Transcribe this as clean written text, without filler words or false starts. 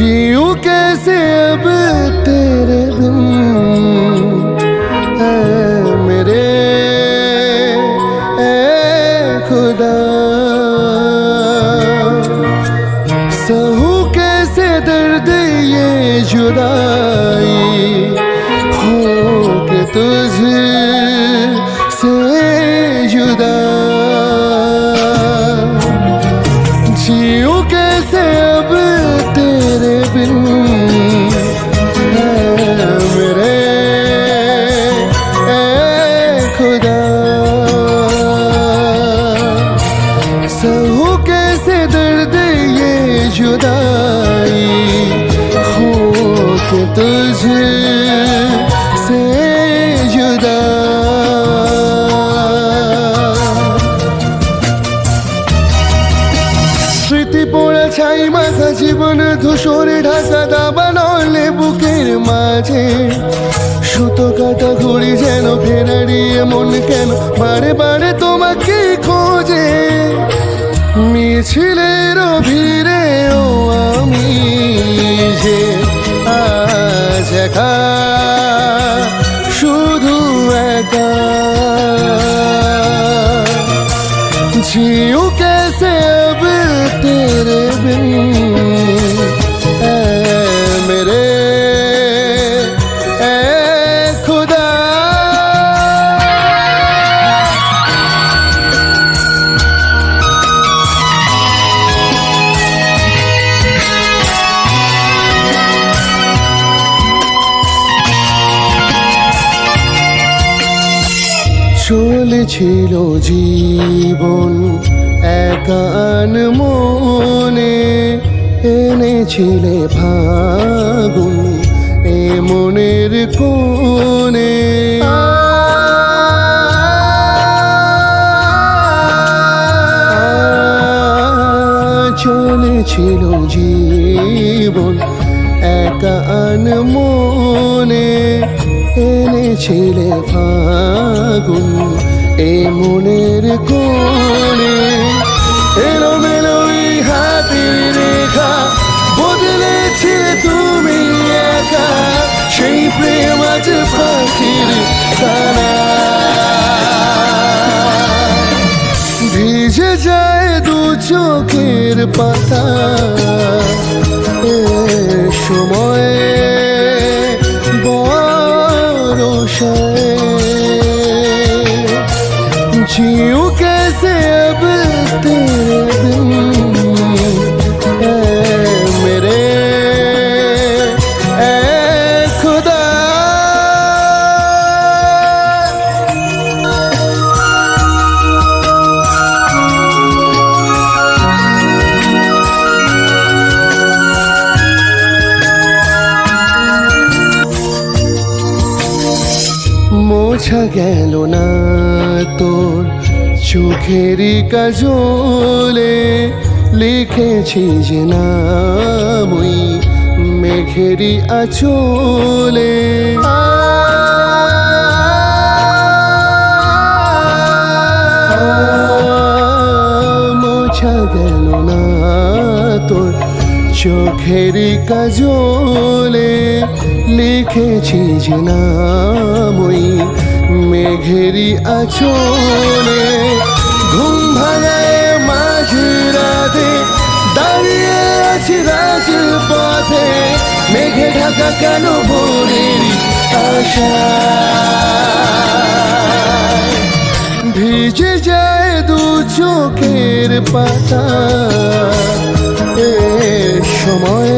जीऊं कैसे अब तेरे बिन ऐ मेरे ऐ खुदा। सहूं कैसे दर्द ये जुदाई हो के तुझसे जुदा। जीऊं कैसे अब तेरे बिन ऐ मेरे ऐ खुदा। सहूं कैसे दर्द ये जुदाई हो के तुझसे जुदा। স্মৃতি পড়ে ছাই মাখা জীবন ধূসরে ঢাকা দাবানলে বুকের মাঝে সুতো কাটা ঘড়ি যেন ফেরারিয়ে মন কেন বারে বারে তোমাকে খোঁজে। মিছিলের ভিড়ে ও আমি যে আজ একা শুধু একা। जीऊं कैसे अब तेरे बिन ऐ मेरे ऐ खुदा। চলেছিল জীবন একা মনে এনেছিলে ফাগুন এ মনের কোণে। চলেছিল জীবন একা মনে এনেছিলে ফাগুন এ মনের কোণে। এলোমেলো হাতের রেখা বদলেছিলে তুমি একা সেই প্রেম আজ পাখির দানা। ভিজে যায় দু চোখের পাতা এ সময় जीऊं कैसे अब तेरे बिन ऐ मेरे ऐ खुदा। মোছা গেল না তোর চোখেরই কাজলে লিখেছি যে নাম ওই মেঘেরই আঁচলে। মোছা গেল না তোর চোখেরই কাজলে লিখেছি যে নাম ওই মেঘেরই আঁচলে। ঘুম ভাঙায় মাঝরাতে দাঁড়িয়ে আছি রাজপথে মেঘে ঢাকা কেন ভোরের আশা। ভিজে যায় দু চোখের পাতা এ সময়